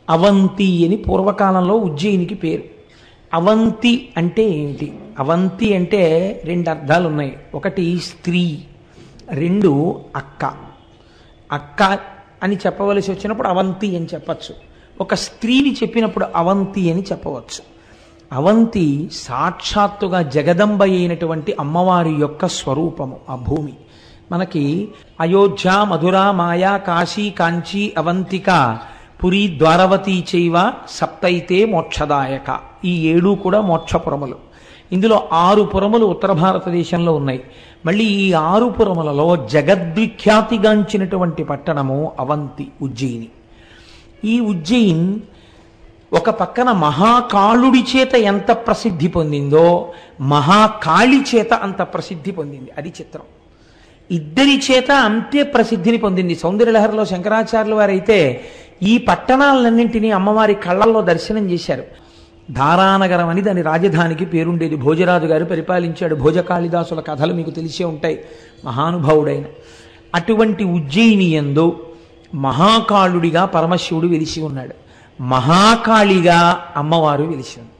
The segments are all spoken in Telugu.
అవంతి అని పూర్వకాలంలో ఉజ్జయినికి పేరు. అవంతి అంటే ఏమిటి? అవంతి అంటే రెండు అర్థాలు ఉన్నాయి. ఒకటి స్త్రీ, రెండు అక్క. అక్క అని చెప్పవలసి వచ్చినప్పుడు అవంతి అని చెప్పచ్చు. ఒక స్త్రీని చెప్పినప్పుడు అవంతి అని చెప్పవచ్చు. అవంతి సాక్షాత్తుగా జగదంబ అయినటువంటి అమ్మవారి యొక్క స్వరూపము. ఆ భూమి మనకి అయోధ్య, మధుర, మాయా, కాశీ, కాంచీ, అవంతిక, పురి, ద్వారవతి చైవ సప్తైతే మోక్షదాయక. ఈ 7 కూడా మోక్షపురములు. ఇందులో 6 పురములు ఉత్తర భారతదేశంలో ఉన్నాయి. మళ్ళీ ఈ 6 పురములలో జగద్విఖ్యాతిగాంచినటువంటి పట్టణము అవంతి, ఉజ్జయిని. ఈ ఉజ్జయిన్ ఒక పక్కన మహాకాళుడి చేత ఎంత ప్రసిద్ధి పొందిందో మహాకాళి చేత అంత ప్రసిద్ధి పొందింది. అది చిత్రం. ఇద్దరి చేత అంతే ప్రసిద్ధిని పొందింది. సౌందర్యలహరిలో శంకరాచార్యుల వారైతే ఈ పట్టణాలన్నింటినీ అమ్మవారి కళ్ళల్లో దర్శనం చేశారు. ధారానగరం అని దాని రాజధానికి పేరుండేది. భోజరాజు గారు పరిపాలించాడు. భోజకాళిదాసుల కథలు మీకు తెలిసే ఉంటాయి, మహానుభావుడైన. అటువంటి ఉజ్జయిని యందు మహాకాళుడిగా పరమశివుడు వెలిసి ఉన్నాడు, మహాకాళిగా అమ్మవారు వెలిసి ఉంది.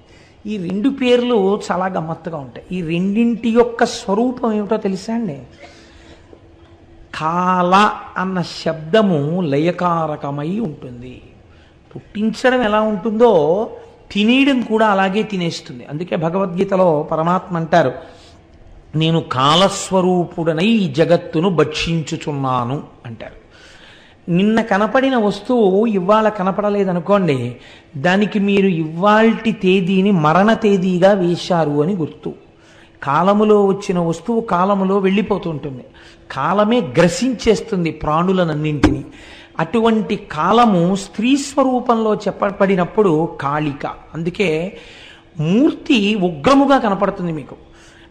ఈ 2 పేర్లు చాలా గమ్మత్తుగా ఉంటాయి. ఈ రెండింటి యొక్క స్వరూపం ఏమిటో తెలుసా అండి? కాల అన్న శబ్దము లయకారకమై ఉంటుంది. పుట్టించడం ఎలా ఉంటుందో తినేయడం కూడా అలాగే తినేస్తుంది. అందుకే భగవద్గీతలో పరమాత్మ అంటారు, నేను కాలస్వరూపుడనై ఈ జగత్తును భక్షించుచున్నాను అంటారు. నిన్న కనపడిన వస్తువు ఇవాళ కనపడలేదనుకోండి, దానికి మీరు ఇవాల్టి తేదీని మరణ తేదీగా వేశారు అని గుర్తు. కాలములో వచ్చిన వస్తువు కాలములో వెళ్ళిపోతుంటుంది. కాలమే గ్రసించేస్తుంది ప్రాణులనన్నింటినీ. అటువంటి కాలము స్త్రీ స్వరూపంలో చెప్పబడినప్పుడు కాళిక. అందుకే మూర్తి ఉగ్రముగా కనపడుతుంది మీకు.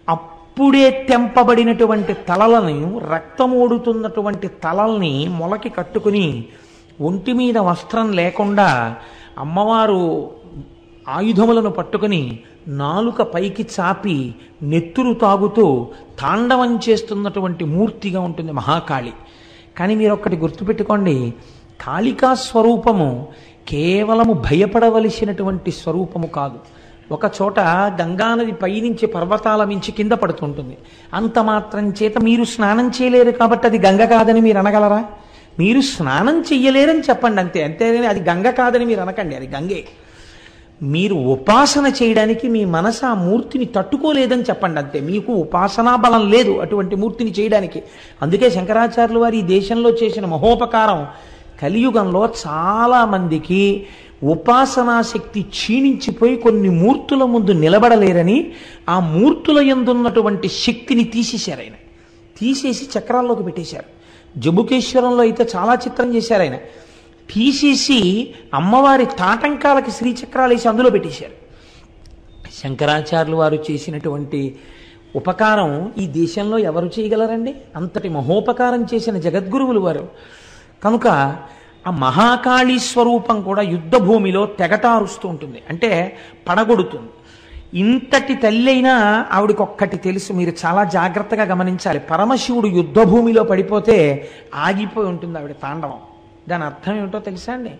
అప్పుడే తెంపబడినటువంటి తలలను, రక్తమోడుతున్నటువంటి తలల్ని మొలకి కట్టుకుని ఒంటి మీద వస్త్రం లేకుండా అమ్మవారు ఆయుధములను పట్టుకుని నాలుక పైకి చాపి నెత్తురు తాగుతూ తాండవం చేస్తున్నటువంటి మూర్తిగా ఉంటుంది మహాకాళి. కానీ మీరు ఒక్కటి గుర్తుపెట్టుకోండి, కాళికా స్వరూపము కేవలము భయపడవలసినటువంటి స్వరూపము కాదు. ఒక చోట గంగానది పైనుంచి పర్వతాల మించి కింద పడుతుంటుంది. అంత మాత్రం చేత మీరు స్నానం చేయలేరు కాబట్టి అది గంగ కాదని మీరు అనగలరా? మీరు స్నానం చెయ్యలేరని చెప్పండి అంతే. అంతేగాని అది గంగ కాదని మీరు అనకండి, అది గంగే. మీరు ఉపాసన చేయడానికి మీ మనసు ఆ మూర్తిని తట్టుకోలేదని చెప్పండి అంతే. మీకు ఉపాసనా బలం లేదు అటువంటి మూర్తిని చేయడానికి. అందుకే శంకరాచార్యులు వారు ఈ దేశంలో చేసిన మహోపకారం, కలియుగంలో చాలా మందికి ఉపాసనా శక్తి క్షీణించిపోయి కొన్ని మూర్తుల ముందు నిలబడలేరని ఆ మూర్తుల యందున్నటువంటి శక్తిని తీసేశారు ఆయన. తీసేసి చక్రాల్లోకి పెట్టేశారు. జంబుకేశ్వరంలో అయితే చాలా చిత్రం చేశారు ఆయన. తీసేసి అమ్మవారి తాటంకాలకి శ్రీచక్రాలు వేసి అందులో పెట్టేశారు. శంకరాచార్యులు వారు చేసినటువంటి ఉపకారం ఈ దేశంలో ఎవరు చేయగలరండి? అంతటి మహోపకారం చేసిన జగద్గురువులు వారు. కనుక ఆ మహాకాళీ స్వరూపం కూడా యుద్ధ భూమిలో తెగటారుస్తూ ఉంటుంది, అంటే పడగొడుతుంది. ఇంతటి తల్లి అయినా ఆవిడకొక్కటి తెలుసు, మీరు చాలా జాగ్రత్తగా గమనించాలి. పరమశివుడు యుద్ధ భూమిలో పడిపోతే ఆగిపోయి ఉంటుంది ఆవిడ తాండవం. దాని అర్థం ఏమిటో తెలుసా అండి?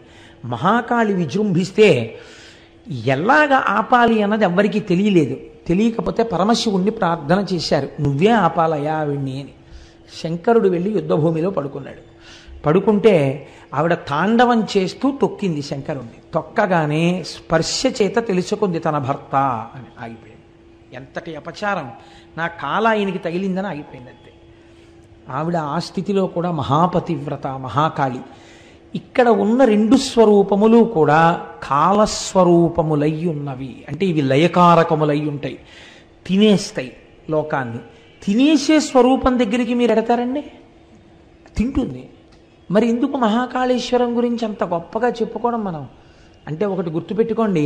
మహాకాళి విజృంభిస్తే ఎలాగ ఆపాలి అన్నది ఎవ్వరికీ తెలియలేదు. తెలియకపోతే పరమశివుణ్ణి ప్రార్థన చేశారు, నువ్వే ఆపాలయా ఆవిడ్ని అని. శంకరుడు వెళ్ళి యుద్ధభూమిలో పడుకున్నాడు. పడుకుంటే ఆవిడ తాండవం చేస్తూ తొక్కింది శంకరుణ్ణి. తొక్కగానే స్పర్శ చేత తెలుసుకుంది తన భర్త అని. ఆగిపోయింది. ఎంతటి అపచారం! నా కాల ఆయనకి తగిలిందని ఆగిపోయింది అంతే. ఆవిడ ఆ స్థితిలో కూడా మహాపతివ్రత, మహాకాళి. ఇక్కడ ఉన్న 2 స్వరూపములు కూడా కాలస్వరూపములై ఉన్నవి. అంటే ఇవి లయకారకములై ఉంటాయి, తినేస్తాయి లోకాన్ని. తినేసే స్వరూపం దగ్గరికి మీరు ఎడతారండి? తింటుంది. మరి ఎందుకు మహాకాళేశ్వరం గురించి అంత గొప్పగా చెప్పుకోవడం మనం? అంటే ఒకటి గుర్తుపెట్టుకోండి,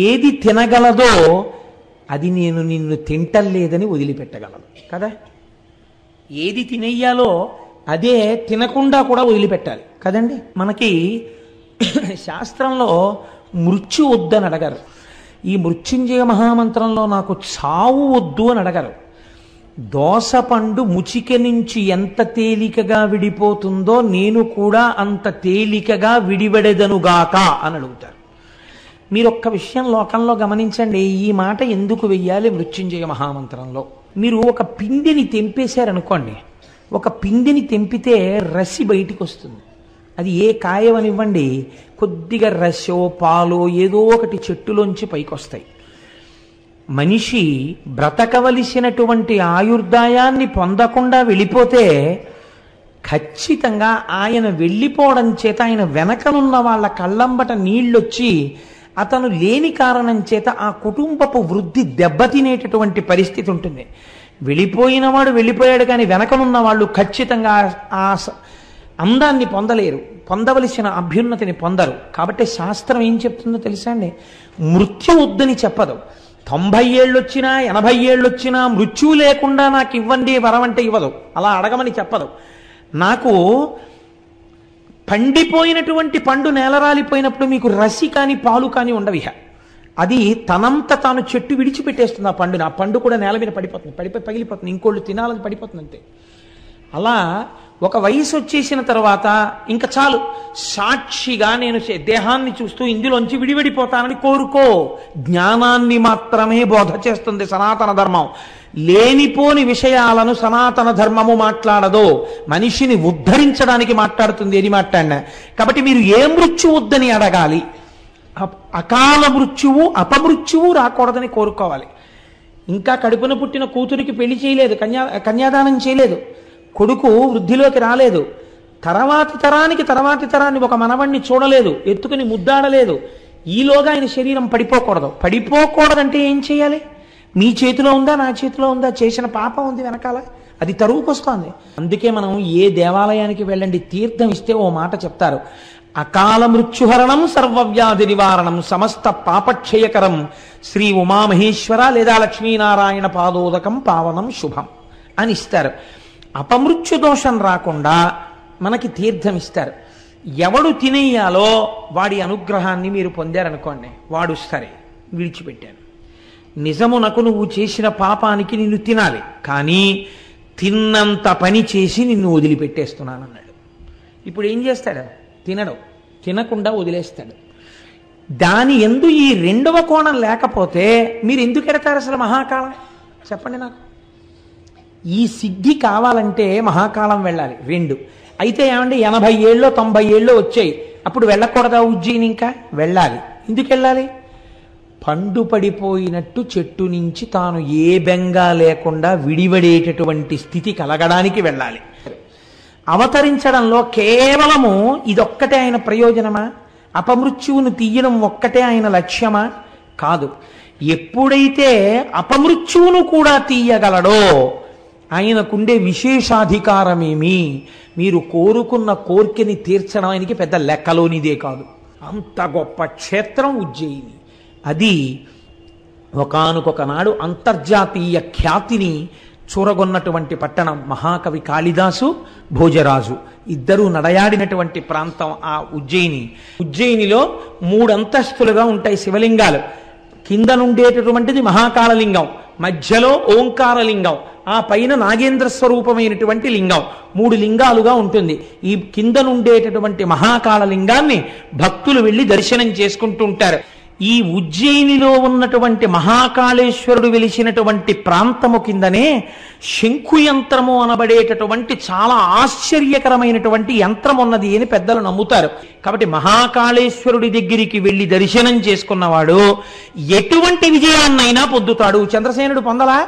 ఏది తినగలదో అది నేను నిన్ను తింటలేదని వదిలిపెట్టగలను కదా. ఏది తినేయాలో అదే తినకుండా కూడా వదిలిపెట్టాలి కదండి. మనకి శాస్త్రంలో మృత్యు వద్దు అని అడగారు. ఈ మృత్యుంజయ మహామంత్రంలో నాకు చావు వద్దు అని అడగారు. దోసపండు ముచిక నుంచి ఎంత తేలికగా విడిపోతుందో నేను కూడా అంత తేలికగా విడివడెదనుగాక అని అడుగుతారు. మీరు ఒక్క విషయం లోకంలో గమనించండి, ఈ మాట ఎందుకు వెయ్యాలి మృత్యుంజయ మహామంత్రంలో? మీరు ఒక పిండిని తెంపేశారనుకోండి, ఒక పిండిని తెంపితే రసి బయటికి వస్తుంది. అది ఏ కాయవనివ్వండి, కొద్దిగా రసో పాలో ఏదో ఒకటి చెట్టులోంచి పైకి వస్తాయి. మనిషి బ్రతకవలసినటువంటి ఆయుర్దాయాన్ని పొందకుండా వెళ్ళిపోతే ఖచ్చితంగా ఆయన వెళ్ళిపోవడం చేత ఆయన వెనకనున్న వాళ్ళ కళ్ళంబట నీళ్ళొచ్చి అతను లేని కారణం చేత ఆ కుటుంబపు వృద్ధి దెబ్బతినేటటువంటి పరిస్థితి ఉంటుంది. వెళ్ళిపోయిన వాడు వెళ్ళిపోయాడు, కానీ వెనకనున్న వాళ్ళు ఖచ్చితంగా ఆ అందాన్ని పొందలేరు, పొందవలసిన అభ్యున్నతిని పొందరు. కాబట్టి శాస్త్రం ఏం చెప్తుందో తెలుసా అండి? మృత్యు వద్దని చెప్పదు. 90 ఏళ్ళు వచ్చినా 80 ఏళ్ళు వచ్చినా మృత్యువు లేకుండా నాకు ఇవ్వండి వరం అంటే ఇవ్వదు, అలా అడగమని చెప్పదు. నాకు పండిపోయినటువంటి పండు నేలరాలిపోయినప్పుడు మీకు రసి కానీ పాలు కానీ ఉండవు. అది తనంత తాను చెట్టు విడిచిపెట్టేస్తుంది ఆ పండుని. ఆ పండు కూడా నేల మీద పడిపోతుంది, పడిపోయి పగిలిపోతుంది, ఇంకోళ్ళు తినాలని పడిపోతుంది అంతే. అలా ఒక వయసు వచ్చేసిన తర్వాత ఇంకా చాలు, సాక్షిగా నేను దేహాన్ని చూస్తూ ఇందులోంచి విడివిడిపోతానని కోరుకో. జ్ఞానాన్ని మాత్రమే బోధ చేస్తుంది సనాతన ధర్మం. లేనిపోని విషయాలను సనాతన ధర్మము మాట్లాడదు, మనిషిని ఉద్ధరించడానికి మాట్లాడుతుంది. ఏది మాట్లాడినా. కాబట్టి మీరు ఏ మృత్యు వద్దని అడగాలి? అకాల మృత్యువు అపమృత్యువు రాకూడదని కోరుకోవాలి. ఇంకా కడుపున పుట్టిన కూతురికి పెళ్లి చేయలేదు, కన్యాదానం చేయలేదు, కొడుకు వృద్ధిలోకి రాలేదు, తర్వాతి తరాన్ని ఒక మనవణ్ణి చూడలేదు, ఎత్తుకుని ముద్దాడలేదు, ఈలోగా ఆయన శరీరం పడిపోకూడదు. పడిపోకూడదంటే ఏం చేయాలి? మీ చేతిలో ఉందా, నా చేతిలో ఉందా? చేసిన పాపం ఉంది వెనకాల, అది తరువుకొస్తోంది. అందుకే మనం ఏ దేవాలయానికి వెళ్ళండి, తీర్థం ఇస్తే ఓ మాట చెప్తారు: అకాల మృత్యుహరణం సర్వవ్యాధి నివారణం సమస్త పాపక్షయకరం శ్రీ ఉమామహేశ్వర లేదా లక్ష్మీనారాయణ పాదోదకం పావనం శుభం అని ఇస్తారు. అపమృత్యు దోషం రాకుండా మనకి తీర్థం ఇస్తారు. ఎవడు తినేయాలో వాడి అనుగ్రహాన్ని మీరు పొందారనుకోండి, వాడు సరే విడిచిపెట్టాను, నిజమునకు నువ్వు చేసిన పాపానికి నిన్ను తినాలి, కానీ తిన్నంత పని చేసి నిన్ను వదిలిపెట్టేస్తున్నానన్నాడు. ఇప్పుడు ఏం చేస్తాడు? తినడు, తినకుండా వదిలేస్తాడు. దాని ఎందు ఈ రెండవ కోణం లేకపోతే మీరు ఎందుకు ఎడతారు అసలు మహాకాలం? చెప్పండి నాకు. ఈ సిద్ధి కావాలంటే మహాకాలం వెళ్ళాలి. 2 అయితే ఏమంటే 80 ఏళ్ళో 90 ఏళ్ళో వచ్చాయి, అప్పుడు వెళ్ళకూడదా ఉజ్జయిని? ఇంకా వెళ్ళాలి. ఎందుకు వెళ్ళాలి? పండు పడిపోయినట్టు చెట్టు నుంచి తాను ఏ బెంగా లేకుండా విడివడేటటువంటి స్థితి కలగడానికి వెళ్ళాలి. అవతరించడంలో కేవలము ఇదొక్కటే ఆయన ప్రయోజనమా? అపమృత్యువును తీయడం ఒక్కటే ఆయన లక్ష్యమా? కాదు. ఎప్పుడైతే అపమృత్యువును కూడా తీయగలడో ఆయనకుండే విశేషాధికారమేమి? మీరు కోరుకున్న కోర్కెని తీర్చడం ఆయనకి పెద్ద లెక్కలోనిదే కాదు. అంత గొప్ప క్షేత్రం ఉజ్జయిని. అది ఒకానొక నాడు అంతర్జాతీయ ఖ్యాతిని చూరగొన్నటువంటి పట్టణం. మహాకవి కాళిదాసు, భోజరాజు ఇద్దరూ నడయాడినటువంటి ప్రాంతం ఆ ఉజ్జయిని. ఉజ్జయినిలో 3 అంతస్తులుగా ఉంటాయి శివలింగాలు. కింద నుండేటటువంటిది మహాకాళలింగం, మధ్యలో ఓంకారలింగం, ఆ పైన నాగేంద్ర స్వరూపమైనటువంటి లింగం. 3 లింగాలుగా ఉంటుంది. ఈ కింద నుండేటటువంటి మహాకాళలింగాన్ని భక్తులు వెళ్ళి దర్శనం చేసుకుంటూ ఉంటారు. ఈ ఉజ్జయినిలో ఉన్నటువంటి మహాకాళేశ్వరుడు వెలిసినటువంటి ప్రాంతము కిందనే శంఖు యంత్రము అనబడేటటువంటి చాలా ఆశ్చర్యకరమైనటువంటి యంత్రం ఉన్నది అని పెద్దలు నమ్ముతారు. కాబట్టి మహాకాళేశ్వరుడి దగ్గరికి వెళ్ళి దర్శనం చేసుకున్నవాడు ఎటువంటి విజయాన్నైనా పొందుతాడు. చంద్రసేనుడు పొందలా?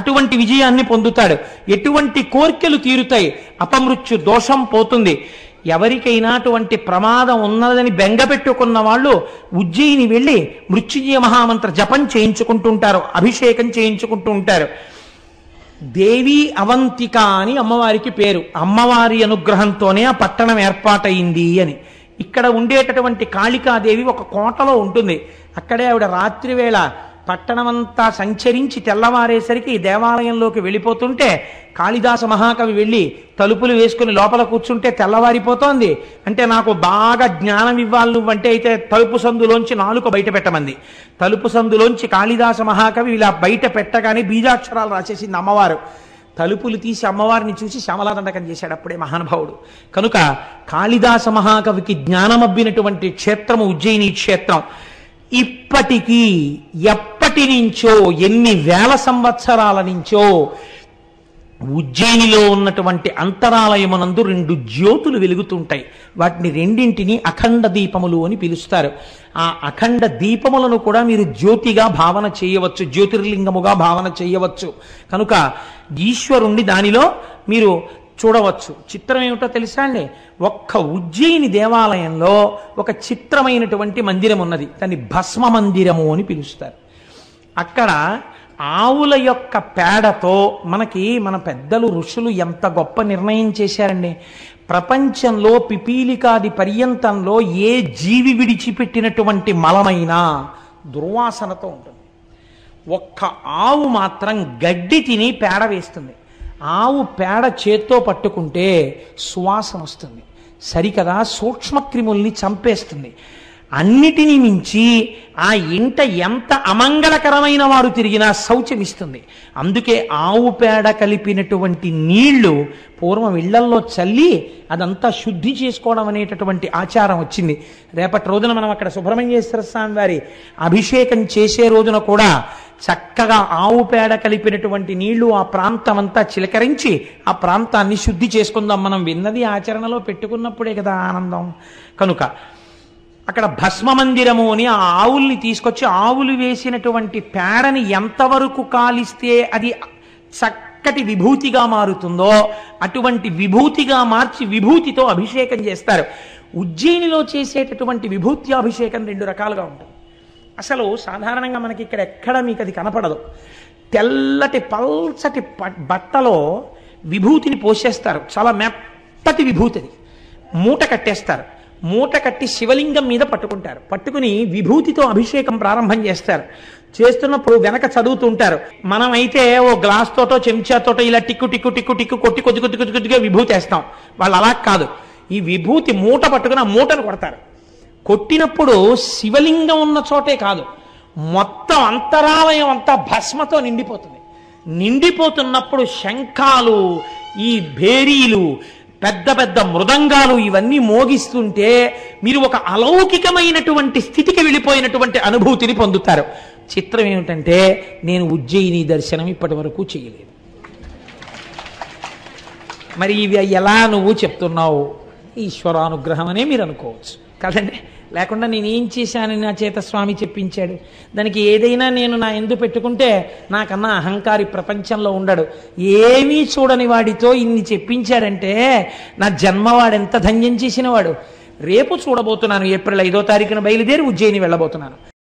అటువంటి విజయాన్ని పొందుతాడు. ఎటువంటి కోర్కెలు తీరుతాయి, అపమృత్యు దోషం పోతుంది. ఎవరికైనా అటువంటి ప్రమాదం ఉన్నదని బెంగపెట్టుకున్న వాళ్ళు ఉజ్జయిని వెళ్ళి మృత్యుంజయ మహామంత్ర జపం చేయించుకుంటూ ఉంటారు, అభిషేకం చేయించుకుంటూ ఉంటారు. దేవి అవంతిక అని అమ్మవారికి పేరు. అమ్మవారి అనుగ్రహంతోనే ఆ పట్టణం ఏర్పాటైంది అని. ఇక్కడ ఉండేటటువంటి కాళికాదేవి ఒక కోటలో ఉంటుంది. అక్కడే ఆవిడ రాత్రివేళ పట్టణమంతా సంచరించి తెల్లవారేసరికి దేవాలయంలోకి వెళ్ళిపోతుంటే కాళిదాస మహాకవి వెళ్ళి తలుపులు వేసుకుని లోపల కూర్చుంటే తెల్లవారిపోతోంది. అంటే నాకు బాగా జ్ఞానం ఇవ్వాలి నువ్వంటే, అయితే తలుపు సందులోంచి నాలుక బయట పెట్టమంది. తలుపు సందులోంచి కాళిదాస మహాకవి ఇలా బయట పెట్టగానే బీజాక్షరాలు రాసేసింది అమ్మవారు. తలుపులు తీసి అమ్మవారిని చూసి శ్యామలాదండకం చేశాడు అప్పుడే మహానుభావుడు. కనుక కాళిదాస మహాకవికి జ్ఞానమబ్బినటువంటి క్షేత్రము ఉజ్జయిని క్షేత్రం. ఇప్పటికీ ఎప్పటి నుంచో, ఎన్ని వేల సంవత్సరాల నుంచో ఉజ్జయినిలో ఉన్నటువంటి అంతరాలయమునందు 2 జ్యోతులు వెలుగుతుంటాయి. వాటిని రెండింటినీ అఖండ దీపములు అని పిలుస్తారు. ఆ అఖండ దీపములను కూడా మీరు జ్యోతిగా భావన చేయవచ్చు, జ్యోతిర్లింగముగా భావన చేయవచ్చు. కనుక ఈశ్వరుణ్ణి దానిలో మీరు చూడవచ్చు. చిత్రం ఏమిటో తెలుసా అండి? ఒక్క ఉజ్జయిని దేవాలయంలో ఒక చిత్రమైనటువంటి మందిరం ఉన్నది. దాన్ని భస్మ మందిరము అని పిలుస్తారు. అక్కడ ఆవుల యొక్క పేడతో మన పెద్దలు ఋషులు ఎంత గొప్ప నిర్ణయం చేశారండి. ప్రపంచంలో పిపీలికాది పర్యంతంలో ఏ జీవి విడిచిపెట్టినటువంటి మలమైనా దుర్వాసనతో ఉంటుంది. ఒక్క ఆవు మాత్రం గడ్డి తిని పేడ వేస్తుంది. ఆవు పేడ చేత్తో పట్టుకుంటే సువాసన వస్తుంది. సరికదా, సూక్ష్మక్రిముల్ని చంపేస్తుంది. అన్నిటినీ మించి ఆ ఇంట ఎంత అమంగళకరమైన వారు తిరిగినా శౌచమిస్తుంది. అందుకే ఆవు పేడ కలిపినటువంటి నీళ్లు పూర్వం ఇళ్లల్లో చల్లి అదంతా శుద్ధి చేసుకోవడం అనేటటువంటి ఆచారం వచ్చింది. రేపటి రోజున మనం అక్కడ సుబ్రహ్మణ్యేశ్వర స్వామి వారి అభిషేకం చేసే రోజున కూడా చక్కగా ఆవు పేడ కలిపినటువంటి నీళ్లు ఆ ప్రాంతం అంతా చిలకరించి ఆ ప్రాంతాన్ని శుద్ధి చేసుకుందాం. మనం విన్నది ఆచరణలో పెట్టుకున్నప్పుడే కదా ఆనందం. కనుక అక్కడ భస్మ మందిరము అని ఆ ఆవుల్ని తీసుకొచ్చి, ఆవులు వేసినటువంటి పేడని ఎంతవరకు కాలిస్తే అది చక్కటి విభూతిగా మారుతుందో అటువంటి విభూతిగా మార్చి విభూతితో అభిషేకం చేస్తారు. ఉజ్జయినిలో చేసేటటువంటి విభూతి అభిషేకం 2 రకాలుగా ఉంటుంది. అసలు సాధారణంగా మనకి ఇక్కడ ఎక్కడ మీకు అది కనపడదు. తెల్లటి పల్చటి బట్టలో విభూతిని పోసేస్తారు. చాలా మెత్తటి విభూతి, అది మూట కట్టేస్తారు. మూట కట్టి శివలింగం మీద పట్టుకుంటారు. పట్టుకుని విభూతితో అభిషేకం ప్రారంభం చేస్తారు. చేస్తున్నప్పుడు వెనక చదువుతుంటారు. మనమైతే ఓ గ్లాస్ తోటో చెంచాతోటో ఇలా టిక్కు టిక్కు టిక్కు టిక్కు కొట్టి కొద్దిగా విభూతి వేస్తాం. వాళ్ళు అలా కాదు. ఈ విభూతి మూట పట్టుకుని ఆ మూటను కొడతారు. కొట్టినప్పుడు శివలింగం ఉన్న చోటే కాదు, మొత్తం అంతరాలయం అంతా భస్మతో నిండిపోతుంది. నిండిపోతున్నప్పుడు శంఖాలు, ఈ భేరీలు, పెద్ద పెద్ద మృదంగాలు ఇవన్నీ మోగిస్తుంటే మీరు ఒక అలౌకికమైనటువంటి స్థితికి వెళ్ళిపోయినటువంటి అనుభూతిని పొందుతారు. చిత్రం ఏమిటంటే, నేను ఉజ్జయిని దర్శనం ఇప్పటి వరకు చేయలేదు. మరి ఇవి ఎలా నువ్వు చెప్తున్నావు? ఈశ్వరానుగ్రహం అనే మీరు అనుకోవచ్చు కదండి. లేకుండా నేనేం చేశానని నా చేత స్వామి చెప్పించాడు. దానికి ఏదైనా నేను నా ఎందు పెట్టుకుంటే నాకన్నా అహంకారి ప్రపంచంలో ఉండడు. ఏమీ చూడని వాడితో ఇన్ని చెప్పించాడంటే నా జన్మవాడెంత ధన్యం చేసిన వాడు. రేపు చూడబోతున్నాను. ఏప్రిల్ 5వ తారీఖున బయలుదేరి ఉజ్జయిని వెళ్ళబోతున్నాను.